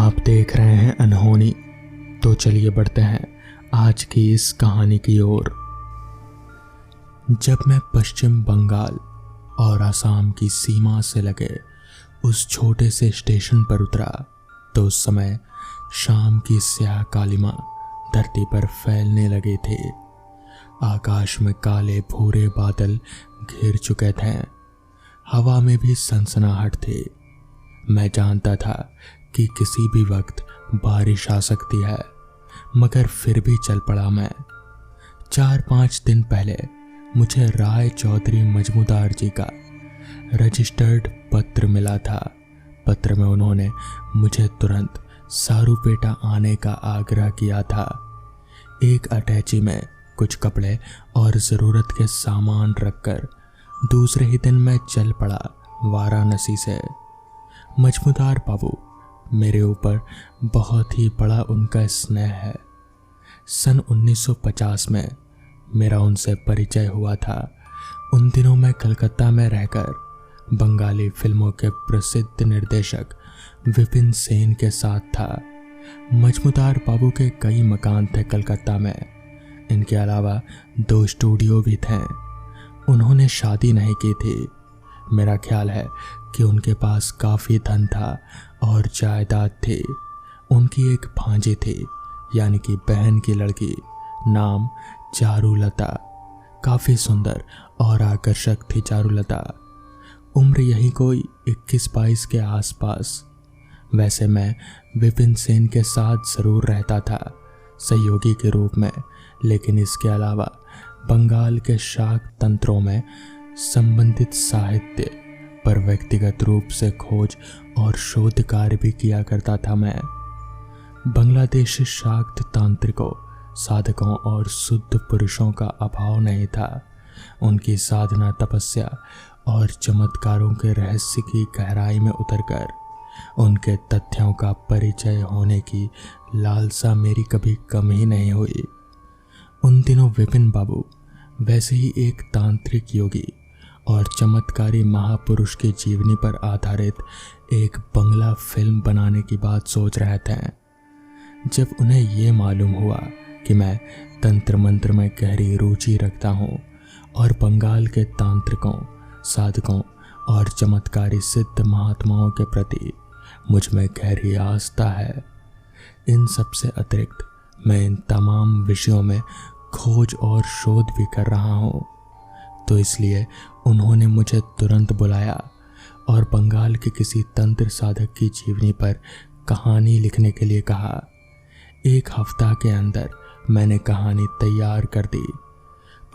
आप देख रहे हैं अनहोनी। तो चलिए बढ़ते हैं आज की इस कहानी की ओर। जब मैं पश्चिम बंगाल और असम की सीमा से लगे उस छोटे से स्टेशन पर उतरा तो उस समय शाम की स्याह कालिमा धरती पर फैलने लगे थे। आकाश में काले भूरे बादल घिर चुके थे। हवा में भी सनसनाहट थी। मैं जानता था कि किसी भी वक्त बारिश आ सकती है, मगर फिर भी चल पड़ा मैं। 4-5 दिन पहले मुझे राय चौधरी मजमूदार जी का रजिस्टर्ड पत्र मिला था। पत्र में उन्होंने मुझे तुरंत सारूपेटा आने का आग्रह किया था। एक अटैची में कुछ कपड़े और ज़रूरत के सामान रखकर दूसरे ही दिन मैं चल पड़ा वाराणसी से। मजमूदार बाबू, मेरे ऊपर बहुत ही बड़ा उनका स्नेह है। सन 1950 में मेरा उनसे परिचय हुआ था। उन दिनों मैं कलकत्ता में रहकर बंगाली फिल्मों के प्रसिद्ध निर्देशक विपिन सेन के साथ था। मजमूदार बाबू के कई मकान थे कलकत्ता में। इनके अलावा 2 स्टूडियो भी थे। उन्होंने शादी नहीं की थी। मेरा ख्याल है कि उनके पास काफ़ी धन था और जायदाद थी। उनकी एक भांजी थी, यानी कि बहन की लड़की, नाम चारुलता। काफ़ी सुंदर और आकर्षक थी चारुलता। उम्र यही कोई 21-22 के आसपास। वैसे मैं विपिन सेन के साथ ज़रूर रहता था, सहयोगी के रूप में, लेकिन इसके अलावा बंगाल के शाक तंत्रों में संबंधित साहित्य पर व्यक्तिगत रूप से खोज और शोध कार्य भी किया करता था मैं। बांग्लादेशी शाक्त तांत्रिकों, साधकों और शुद्ध पुरुषों का अभाव नहीं था। उनकी साधना, तपस्या और चमत्कारों के रहस्य की गहराई में उतरकर उनके तथ्यों का परिचय होने की लालसा मेरी कभी कम ही नहीं हुई। उन दिनों विपिन बाबू वैसे ही एक तांत्रिक योगी और चमत्कारी महापुरुष की जीवनी पर आधारित एक बंगला फिल्म बनाने की बात सोच रहे थे। जब उन्हें ये मालूम हुआ कि मैं तंत्र मंत्र में गहरी रुचि रखता हूँ और बंगाल के तांत्रिकों, साधकों और चमत्कारी सिद्ध महात्माओं के प्रति मुझ में गहरी आस्था है, इन सबसे अतिरिक्त मैं इन तमाम विषयों में खोज और शोध भी कर रहा हूँ, तो इसलिए उन्होंने मुझे तुरंत बुलाया और बंगाल के किसी तंत्र साधक की जीवनी पर कहानी लिखने के लिए कहा। 1 हफ्ता के अंदर मैंने कहानी तैयार कर दी।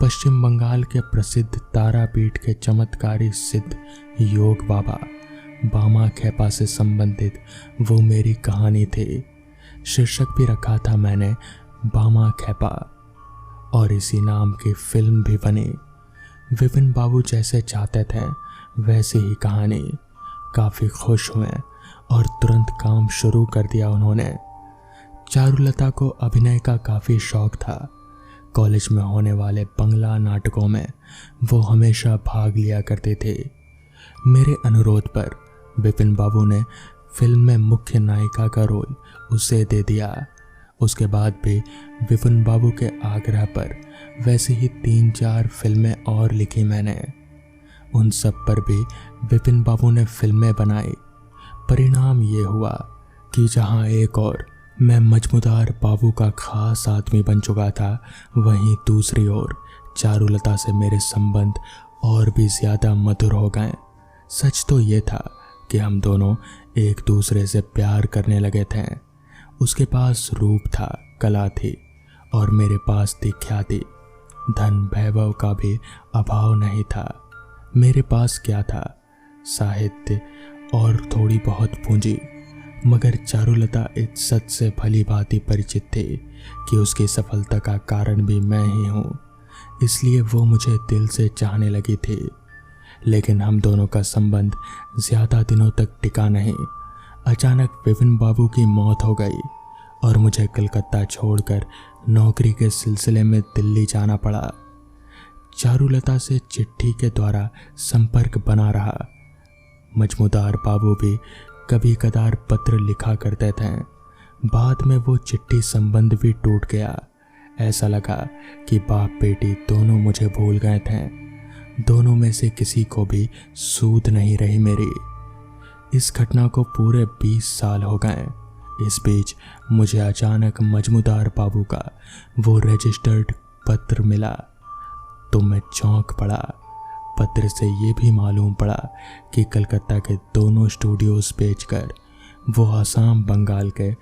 पश्चिम बंगाल के प्रसिद्ध तारापीठ के चमत्कारी सिद्ध योग बाबा बामा खेपा से संबंधित वो मेरी कहानी थी। शीर्षक भी रखा था मैंने बामा खेपा, और इसी नाम की फिल्म भी बनी। विपिन बाबू जैसे चाहते थे वैसे ही कहानी। काफ़ी खुश हुए और तुरंत काम शुरू कर दिया उन्होंने। चारुलता को अभिनय का काफ़ी शौक था। कॉलेज में होने वाले बंगला नाटकों में वो हमेशा भाग लिया करते थे। मेरे अनुरोध पर विपिन बाबू ने फिल्म में मुख्य नायिका का रोल उसे दे दिया। उसके बाद भी विपिन बाबू के आग्रह पर वैसे ही 3-4 फिल्में और लिखी मैंने। उन सब पर भी विपिन बाबू ने फिल्में बनाई। परिणाम ये हुआ कि जहां एक और मैं मजमूदार बाबू का खास आदमी बन चुका था, वहीं दूसरी ओर चारुलता से मेरे संबंध और भी ज़्यादा मधुर हो गए। सच तो ये था कि हम दोनों एक दूसरे से प्यार करने लगे थे। उसके पास रूप था, कला थी, और मेरे पास थी ख्याति। धन वैभव का भी अभाव नहीं था। मेरे पास क्या था? साहित्य और थोड़ी बहुत पूंजी। मगर चारुलता इज्जत से भली भांति परिचित थी कि उसकी सफलता का कारण भी मैं ही हूँ, इसलिए वो मुझे दिल से चाहने लगी थी। लेकिन हम दोनों का संबंध ज़्यादा दिनों तक टिका नहीं। अचानक विपिन बाबू की मौत हो गई और मुझे कलकत्ता छोड़कर नौकरी के सिलसिले में दिल्ली जाना पड़ा। चारुलता से चिट्ठी के द्वारा संपर्क बना रहा। मजमूदार बाबू भी कभी कदार पत्र लिखा करते थे। बाद में वो चिट्ठी संबंध भी टूट गया। ऐसा लगा कि बाप बेटी दोनों मुझे भूल गए थे। दोनों में से किसी को भी सूध नहीं रही मेरी। इस घटना को पूरे 20 साल हो गए। इस बीच मुझे अचानक मजमूदार बाबू का वो रजिस्टर्ड पत्र मिला तो मैं चौंक पड़ा। पत्र से ये भी मालूम पड़ा कि कलकत्ता के दोनों स्टूडियोज बेचकर वो आसाम बंगाल के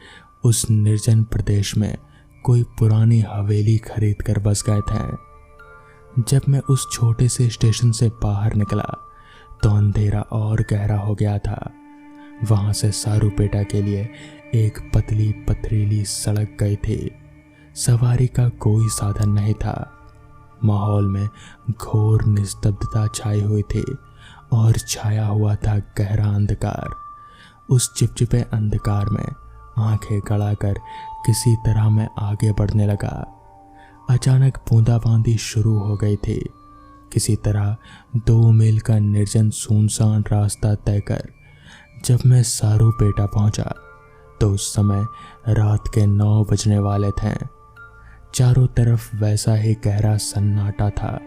उस निर्जन प्रदेश में कोई पुरानी हवेली खरीद कर बस गए थे। जब मैं उस छोटे से स्टेशन से बाहर निकला तो अंधेरा और गहरा हो गया था। वहां से सारूपेटा के लिए एक पतली पथरीली सड़क गई थी। सवारी का कोई साधन नहीं था। माहौल में घोर निस्तब्धता छाई हुई थी और छाया हुआ था गहरा अंधकार। उस चिपचिपे अंधकार में आंखें गड़ाकर किसी तरह मैं आगे बढ़ने लगा। अचानक बूंदाबांदी शुरू हो गई थी। किसी तरह 2 मील का निर्जन सुनसान रास्ता तय कर जब मैं सारूपेटा पहुंचा तो उस समय रात के 9 बजने वाले थे। चारों तरफ वैसा ही गहरा सन्नाटा था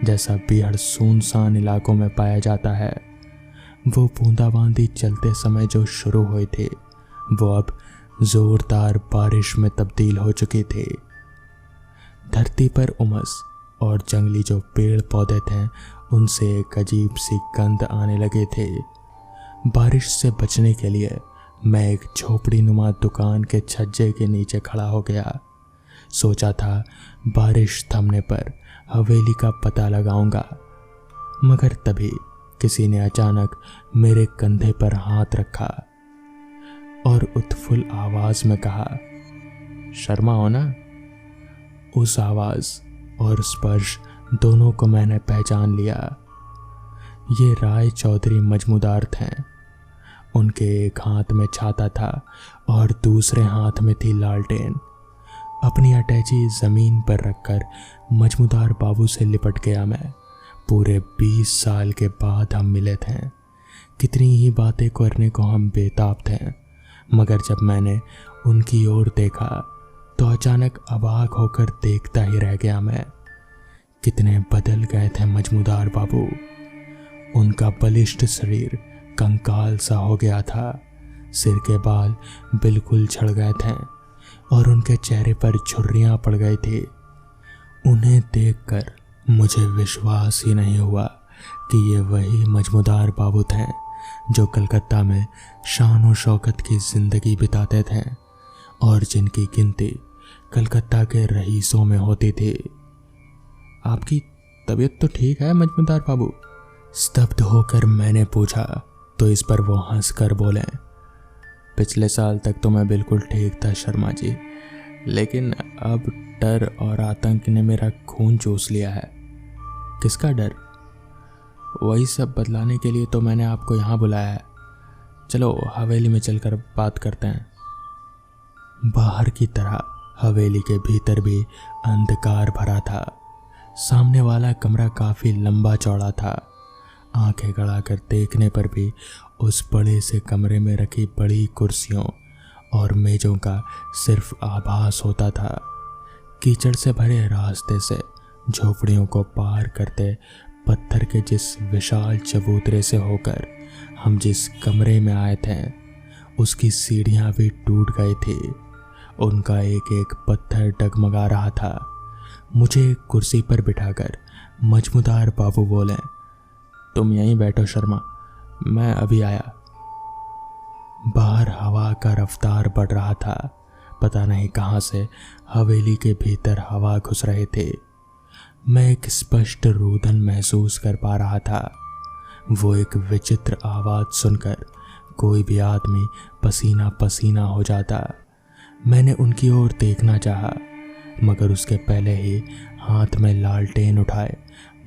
जैसा बेहद सुनसान इलाकों में पाया जाता है। वो बूंदाबांदी चलते समय जो शुरू हुई थी वो अब जोरदार बारिश में तब्दील हो चुकी थी। धरती पर उमस और जंगली जो पेड़ पौधे थे उनसे एक अजीब सी गंध आने लगे थे। बारिश से बचने के लिए मैं एक झोपड़ी नुमा दुकान के छज्जे के नीचे खड़ा हो गया। सोचा था बारिश थमने पर हवेली का पता लगाऊंगा, मगर तभी किसी ने अचानक मेरे कंधे पर हाथ रखा और उत्फुल्ल आवाज में कहा, शर्मा हो ना? उस आवाज और स्पर्श दोनों को मैंने पहचान लिया। ये राय चौधरी मजमूदार थे। उनके एक हाथ में छाता था और दूसरे हाथ में थी लालटेन। अपनी अटैची जमीन पर रखकर मजमूदार बाबू से लिपट गया मैं। पूरे 20 साल के बाद हम मिले थे। कितनी ही बातें करने को हम बेताब थे, मगर जब मैंने उनकी ओर देखा तो अचानक अवाक होकर देखता ही रह गया मैं। कितने बदल गए थे मजमूदार बाबू। उनका बलिष्ठ शरीर कंकाल सा हो गया था। सिर के बाल बिल्कुल झड़ गए थे और उनके चेहरे पर झुर्रियां पड़ गई थी। उन्हें देखकर मुझे विश्वास ही नहीं हुआ कि ये वही मजमूदार बाबू थे जो कलकत्ता में शान और शौकत की जिंदगी बिताते थे और जिनकी गिनती कलकत्ता के रईसों में होती थी। आपकी तबीयत तो ठीक है मजमूदार बाबू? स्तब्ध होकर मैंने पूछा तो इस पर वो हंसकर बोले, पिछले साल तक तो मैं बिल्कुल ठीक था शर्मा जी, लेकिन अब डर और आतंक ने मेरा खून चूस लिया है। किसका डर? वही सब बदलाने के लिए तो मैंने आपको यहाँ बुलाया है। चलो हवेली में चलकर बात करते हैं। बाहर की तरह हवेली के भीतर भी अंधकार भरा था। सामने वाला कमरा काफी लंबा चौड़ा था। आंखें गड़ाकर देखने पर भी उस बड़े से कमरे में रखी बड़ी कुर्सियों और मेजों का सिर्फ आभास होता था। कीचड़ से भरे रास्ते से झोपड़ियों को पार करते पत्थर के जिस विशाल चबूतरे से होकर हम जिस कमरे में आए थे उसकी सीढ़ियां भी टूट गई थी। उनका एक एक पत्थर डगमगा रहा था। मुझे एक कुर्सी पर बिठाकर मजमूदार बाबू बोले, तुम यहीं बैठो शर्मा, मैं अभी आया। बाहर हवा का रफ्तार बढ़ रहा था। पता नहीं कहां से हवेली के भीतर हवा घुस रहे थे। मैं एक स्पष्ट रुदन महसूस कर पा रहा था। वो एक विचित्र आवाज सुनकर कोई भी आदमी पसीना पसीना हो जाता। मैंने उनकी ओर देखना चाहा, मगर उसके पहले ही हाथ में लालटेन उठाए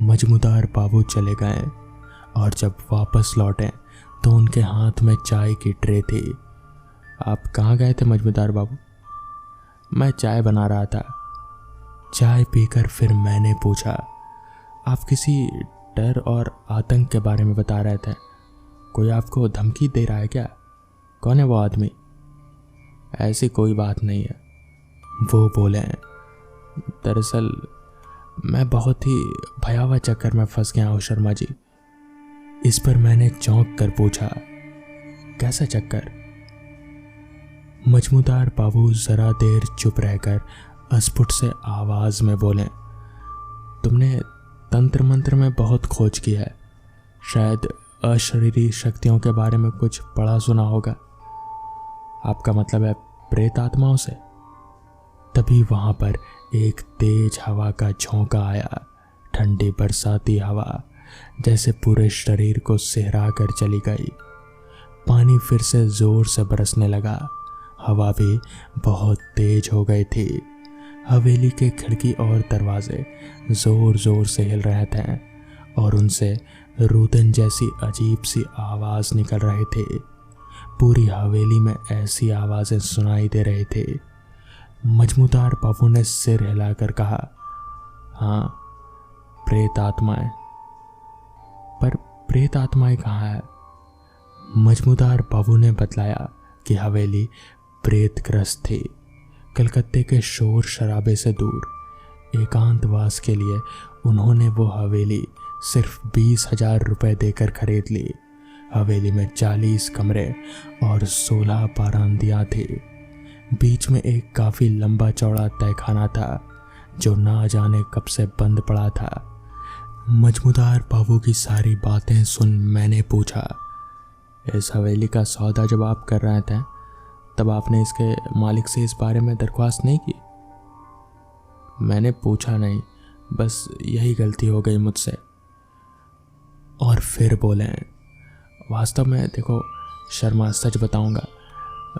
मजमूदार बाबू चले गए और जब वापस लौटे तो उनके हाथ में चाय की ट्रे थी। आप कहाँ गए थे मजमूदार बाबू? मैं चाय बना रहा था। चाय पीकर फिर मैंने पूछा, आप किसी डर और आतंक के बारे में बता रहे थे, कोई आपको धमकी दे रहा है क्या? कौन है वो आदमी? ऐसी कोई बात नहीं है, वो बोले। दरअसल मैं बहुत ही भयावह चक्कर में फंस गया हूँ शर्मा जी। इस पर मैंने चौंक कर पूछा, कैसा चक्कर? मजमूदार बाबू जरा देर चुप रहकर अस्फुट से आवाज में बोले, तुमने तंत्र मंत्र में बहुत खोज की है, शायद अशरीरी शक्तियों के बारे में कुछ पढ़ा सुना होगा। आपका मतलब है प्रेत आत्माओं से? तभी वहां पर एक तेज हवा का झोंका आया, ठंडी बरसाती हवा जैसे पूरे शरीर को सिहरा कर चली गई। पानी फिर से जोर से बरसने लगा, हवा भी बहुत तेज हो गई थी। हवेली के खिड़की और दरवाजे जोर जोर से हिल रहे थे और उनसे रुदन जैसी अजीब सी आवाज निकल रही थी। पूरी हवेली में ऐसी आवाजें सुनाई दे रही थी। मजमूदार बाबू ने सिर हिलाकर कहा, हाँ, प्रेत आत्माएं। पर प्रेत आत्माएं कहाँ है? मजमूदार बाबू ने बतलाया कि हवेली प्रेतग्रस्त थी। कलकत्ते के शोर शराबे से दूर एकांतवास के लिए उन्होंने वो हवेली सिर्फ 20,000 रुपये देकर खरीद ली। हवेली में 40 कमरे और 16 बारांदियाँ थी। बीच में एक काफ़ी लंबा चौड़ा तहखाना था जो ना जाने कब से बंद पड़ा था। मजमूदार बाबू की सारी बातें सुन मैंने पूछा, इस हवेली का सौदा जब आप कर रहे थे तब आपने इसके मालिक से इस बारे में दरख्वास्त नहीं की? मैंने पूछा नहीं, बस यही गलती हो गई मुझसे। और फिर बोले, वास्तव में देखो शर्मा, सच बताऊंगा,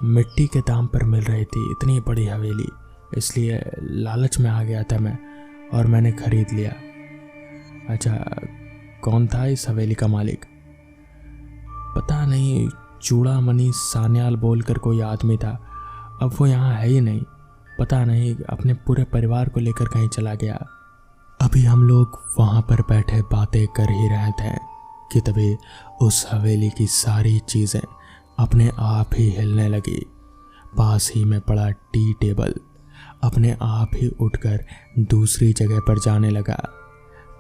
मिट्टी के दाम पर मिल रही थी इतनी बड़ी हवेली, इसलिए लालच में आ गया था मैं और मैंने खरीद लिया। अच्छा, कौन था इस हवेली का मालिक? पता नहीं, चूड़ामणि सान्याल बोलकर कोई आदमी था। अब वो यहाँ है ही नहीं, पता नहीं अपने पूरे परिवार को लेकर कहीं चला गया। अभी हम लोग वहाँ पर बैठे बातें कर ही रहे थे कि तभी उस हवेली की सारी चीज़ें अपने आप ही हिलने लगी। पास ही में पड़ा टी टेबल अपने आप ही उठकर दूसरी जगह पर जाने लगा।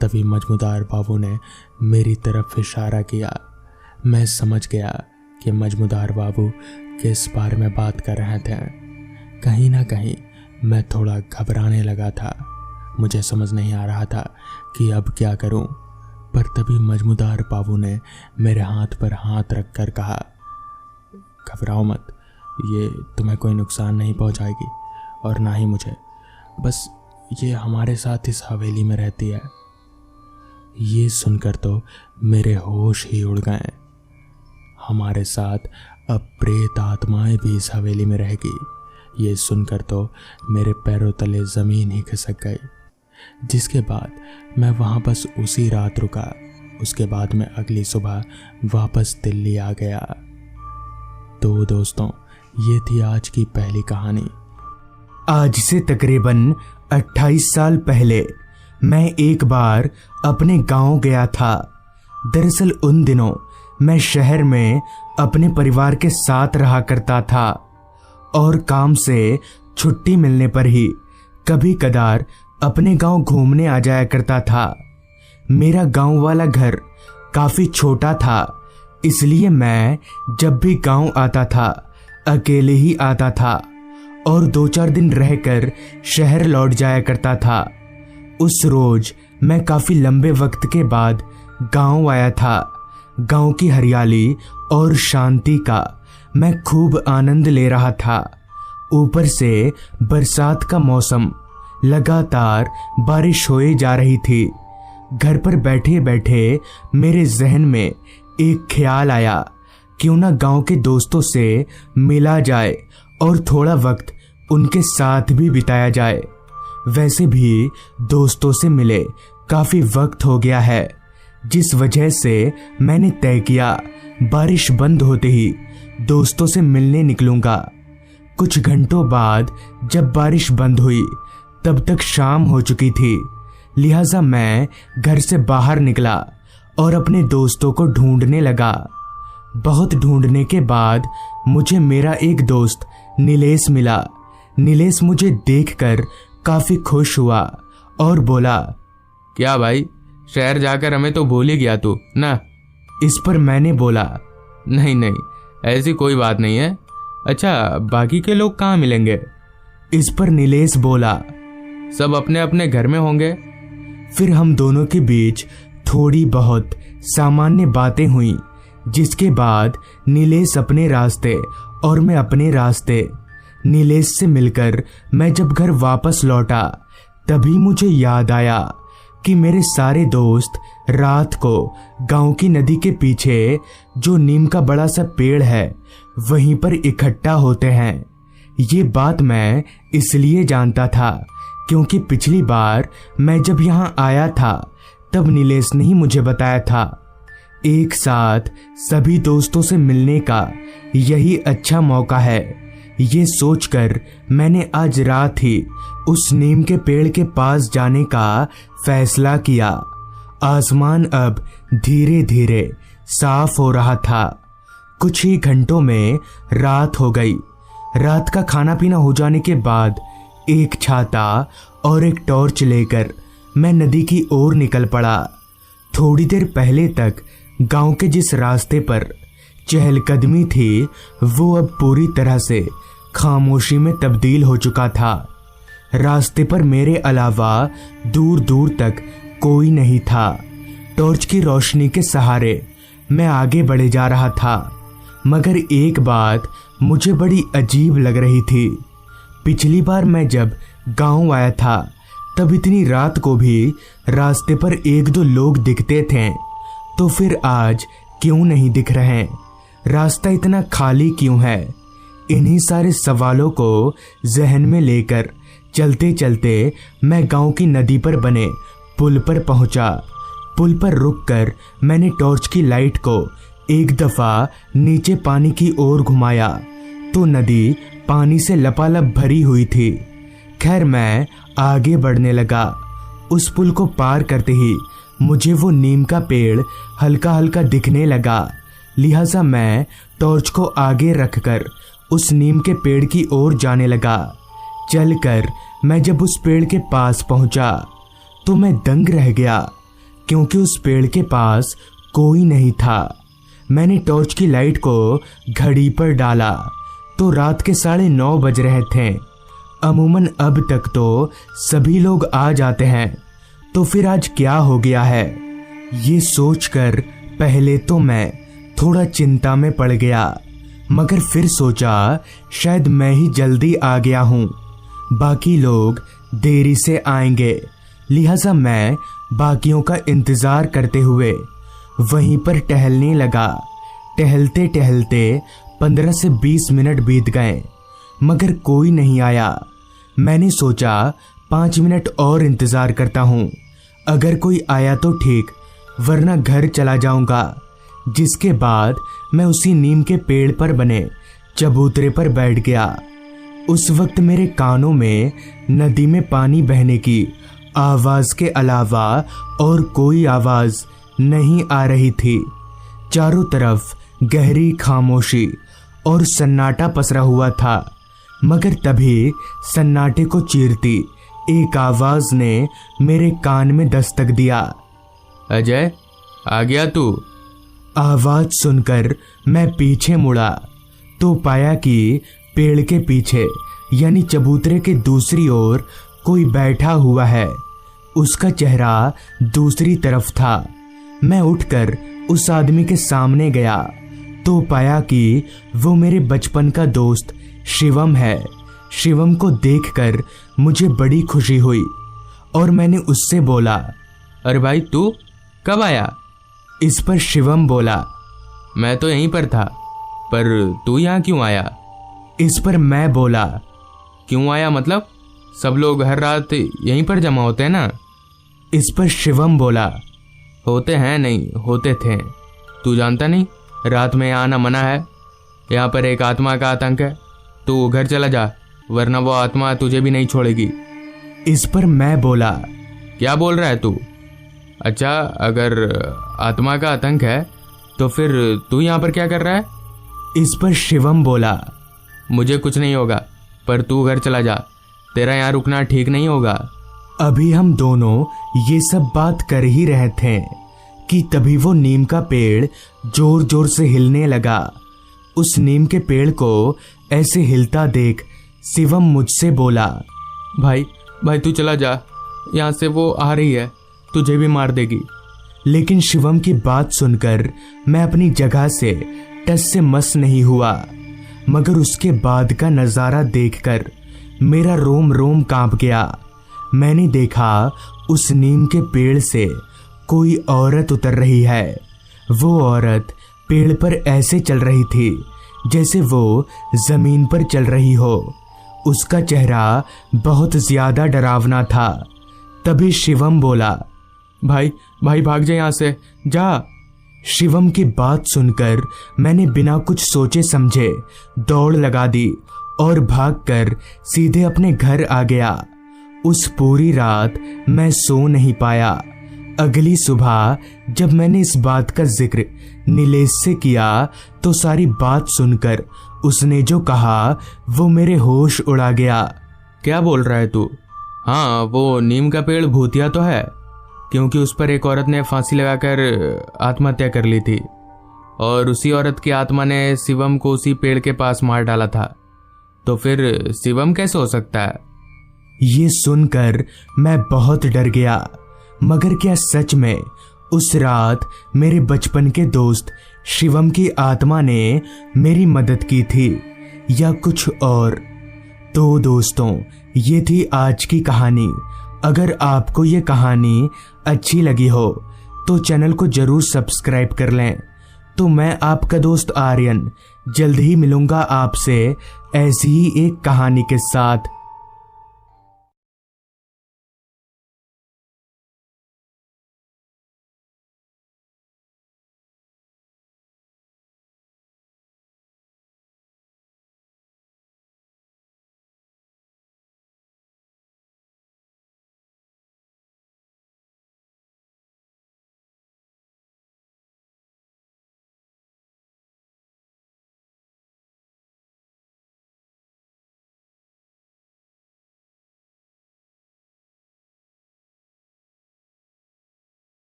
तभी मजमूदार बाबू ने मेरी तरफ इशारा किया। मैं समझ गया कि मजमूदार बाबू किस बारे में बात कर रहे थे। कहीं ना कहीं मैं थोड़ा घबराने लगा था। मुझे समझ नहीं आ रहा था कि अब क्या करूं। पर तभी मजमूदार बाबू ने मेरे हाथ पर हाथ रखकर कहा, घबराओ मत, ये तुम्हें कोई नुकसान नहीं पहुंचाएगी और ना ही मुझे। बस ये हमारे साथ इस हवेली में रहती है। ये सुनकर तो मेरे होश ही उड़ गए। हमारे साथ अब प्रेत आत्माएं भी इस हवेली में रहेगी, ये सुनकर तो मेरे पैरों तले ज़मीन ही खिसक गई। जिसके बाद मैं वहाँ बस उसी रात रुका। उसके बाद मैं अगली सुबह वापस दिल्ली आ गया। तो दोस्तों, ये थी आज की पहली कहानी। आज से तकरीबन 28 साल पहले मैं एक बार अपने गांव गया था। दरअसल उन दिनों मैं शहर में अपने परिवार के साथ रहा करता था और काम से छुट्टी मिलने पर ही कभी कदार अपने गांव घूमने आ जाया करता था। मेरा गांव वाला घर काफी छोटा था, इसलिए मैं जब भी गांव आता था अकेले ही आता था और 2-4 दिन रहकर शहर लौट जाया करता था। उस रोज मैं काफी लंबे वक्त के बाद गांव आया था। गांव की हरियाली और शांति का मैं खूब आनंद ले रहा था। ऊपर से बरसात का मौसम, लगातार बारिश होए जा रही थी। घर पर बैठे बैठे मेरे जहन में एक ख्याल आया, क्यों ना गांव के दोस्तों से मिला जाए और थोड़ा वक्त उनके साथ भी बिताया जाए। वैसे भी दोस्तों से मिले काफी वक्त हो गया है, जिस वजह से मैंने तय किया बारिश बंद होते ही दोस्तों से मिलने निकलूंगा। कुछ घंटों बाद जब बारिश बंद हुई तब तक शाम हो चुकी थी, लिहाजा मैं घर से बाहर निकला और अपने दोस्तों को ढूंढने लगा। बहुत ढूंढने के बाद मुझे मेरा एक दोस्त नीलेश मिला। नीलेश मुझे देखकर काफी खुश हुआ और बोला, क्या भाई, शहर जाकर हमें तो भूल ही गया तू ना। इस पर मैंने बोला, नहीं नहीं, ऐसी कोई बात नहीं है। अच्छा, बाकी के लोग कहाँ मिलेंगे? इस पर नीलेश बोला, सब अपने अपने घर में होंगे। फिर हम दोनों के बीच थोड़ी बहुत सामान्य बातें हुई, जिसके बाद नीलेश अपने रास्ते और मैं अपने रास्ते। नीलेश से मिलकर मैं जब घर वापस लौटा तभी मुझे याद आया कि मेरे सारे दोस्त रात को गांव की नदी के पीछे जो नीम का बड़ा सा पेड़ है वहीं पर इकट्ठा होते हैं। ये बात मैं इसलिए जानता था क्योंकि पिछली बार मैं जब यहाँ आया था तब नीलेश ने ही मुझे बताया था। एक साथ सभी दोस्तों से मिलने का यही अच्छा मौका है। ये सोचकर मैंने आज रात ही उस नीम के पेड़ के पास जाने का फैसला किया। आसमान अब धीरे धीरे साफ हो रहा था। कुछ ही घंटों में रात हो गई। रात का खाना पीना हो जाने के बाद एक छाता और एक टॉर्च लेकर मैं नदी की ओर निकल पड़ा। थोड़ी देर पहले तक गांव के जिस रास्ते पर चहलकदमी थी वो अब पूरी तरह से खामोशी में तब्दील हो चुका था। रास्ते पर मेरे अलावा दूर दूर तक कोई नहीं था। टॉर्च की रोशनी के सहारे मैं आगे बढ़े जा रहा था, मगर एक बात मुझे बड़ी अजीब लग रही थी। पिछली बार मैं जब गांव आया था तब इतनी रात को भी रास्ते पर एक दो लोग दिखते थे, तो फिर आज क्यों नहीं दिख रहे? रास्ता इतना खाली क्यों है? इन्हीं सारे सवालों को जहन में लेकर चलते चलते मैं गांव की नदी पर बने पुल पर पहुंचा। पुल पर रुककर मैंने टॉर्च की लाइट को एक दफा नीचे पानी की ओर घुमाया तो नदी पानी से लपालप भरी हुई थी। खैर, मैं आगे बढ़ने लगा। उस पुल को पार करते ही मुझे वो नीम का पेड़ हल्का हल्का दिखने लगा, लिहाजा मैं टॉर्च को आगे रखकर उस नीम के पेड़ की ओर जाने लगा। चलकर मैं जब उस पेड़ के पास पहुंचा तो मैं दंग रह गया, क्योंकि उस पेड़ के पास कोई नहीं था। मैंने टॉर्च की लाइट को घड़ी पर डाला तो रात के 9:30 बज रहे थे। अमूमन अब तक तो सभी लोग आ जाते हैं, तो फिर आज क्या हो गया है? ये सोचकर पहले तो मैं थोड़ा चिंता में पड़ गया, मगर फिर सोचा शायद मैं ही जल्दी आ गया हूँ, बाकी लोग देरी से आएंगे। लिहाजा मैं बाकियों का इंतजार करते हुए वहीं पर टहलने लगा। टहलते टहलते 15 से 20 मिनट बीत गए, मगर कोई नहीं आया। मैंने सोचा 5 मिनट और इंतजार करता हूँ, अगर कोई आया तो ठीक, वरना घर चला जाऊंगा। जिसके बाद मैं उसी नीम के पेड़ पर बने चबूतरे पर बैठ गया। उस वक्त मेरे कानों में नदी में पानी बहने की आवाज के अलावा और कोई आवाज नहीं आ रही थी। चारों तरफ गहरी खामोशी और सन्नाटा पसरा हुआ था, मगर तभी सन्नाटे को चीरती एक आवाज ने मेरे कान में दस्तक दिया। अजय, आ गया तू? आवाज सुनकर मैं पीछे मुड़ा तो पाया कि पेड़ के पीछे यानी चबूतरे के दूसरी ओर कोई बैठा हुआ है। उसका चेहरा दूसरी तरफ था। मैं उठकर उस आदमी के सामने गया तो पाया कि वो मेरे बचपन का दोस्त शिवम है। शिवम को देखकर मुझे बड़ी खुशी हुई और मैंने उससे बोला, अरे भाई, तू कब आया? इस पर शिवम बोला, मैं तो यहीं पर था, पर तू यहाँ क्यों आया? इस पर मैं बोला, क्यों आया मतलब? सब लोग हर रात यहीं पर जमा होते हैं ना? इस पर शिवम बोला, होते हैं नहीं, होते थे। तू जानता नहीं, रात में आना मना है। यहाँ पर एक आत्मा का आतंक है। तू घर चला जा, वरना वो आत्मा तुझे भी नहीं छोड़ेगी। इस पर मैं बोला, क्या बोल रहा है तू? अच्छा, अगर आत्मा का आतंक है तो फिर तू यहाँ पर क्या कर रहा है? इस पर शिवम बोला, मुझे कुछ नहीं होगा, पर तू घर चला जा, तेरा यहाँ रुकना ठीक नहीं होगा। अभी हम दोनों ये सब बात कर ही रहे थे कि तभी वो नीम का पेड़ जोर जोर से हिलने लगा। उस नीम के पेड़ को ऐसे हिलता देख शिवम मुझसे बोला, भाई भाई तू चला जा, यहाँ से वो आ रही है, तुझे भी मार देगी। लेकिन शिवम की बात सुनकर मैं अपनी जगह से टस से मस नहीं हुआ, मगर उसके बाद का नज़ारा देखकर मेरा रोम रोम कांप गया। मैंने देखा उस नीम के पेड़ से कोई औरत उतर रही है। वो औरत पेड़ पर ऐसे चल रही थी जैसे वो जमीन पर चल रही हो। उसका चेहरा बहुत ज्यादा डरावना था। तभी शिवम बोला, भाई भाई भाग जा यहाँ से, जा। शिवम की बात सुनकर मैंने बिना कुछ सोचे समझे दौड़ लगा दी और भागकर सीधे अपने घर आ गया। उस पूरी रात मैं सो नहीं पाया। अगली सुबह जब मैंने इस बात का जिक्र नीलेश से किया तो सारी बात सुनकर उसने जो कहा वो मेरे होश उड़ा गया। क्या बोल रहा है तू? हाँ, वो नीम का पेड़ भूतिया तो है, क्योंकि उस पर एक औरत ने फांसी लगाकर आत्महत्या कर ली थी और उसी औरत की आत्मा ने शिवम को उसी पेड़ के पास मार डाला था। तो फिर शिवम कैसे हो सकता है? ये सुनकर मैं बहुत डर गया। मगर क्या सच में उस रात मेरे बचपन के दोस्त शिवम की आत्मा ने मेरी मदद की थी या कुछ और? तो दोस्तों, ये थी आज की कहानी। अगर आपको ये कहानी अच्छी लगी हो तो चैनल को जरूर सब्सक्राइब कर लें। तो मैं आपका दोस्त आर्यन जल्द ही मिलूंगा आपसे ऐसी ही एक कहानी के साथ।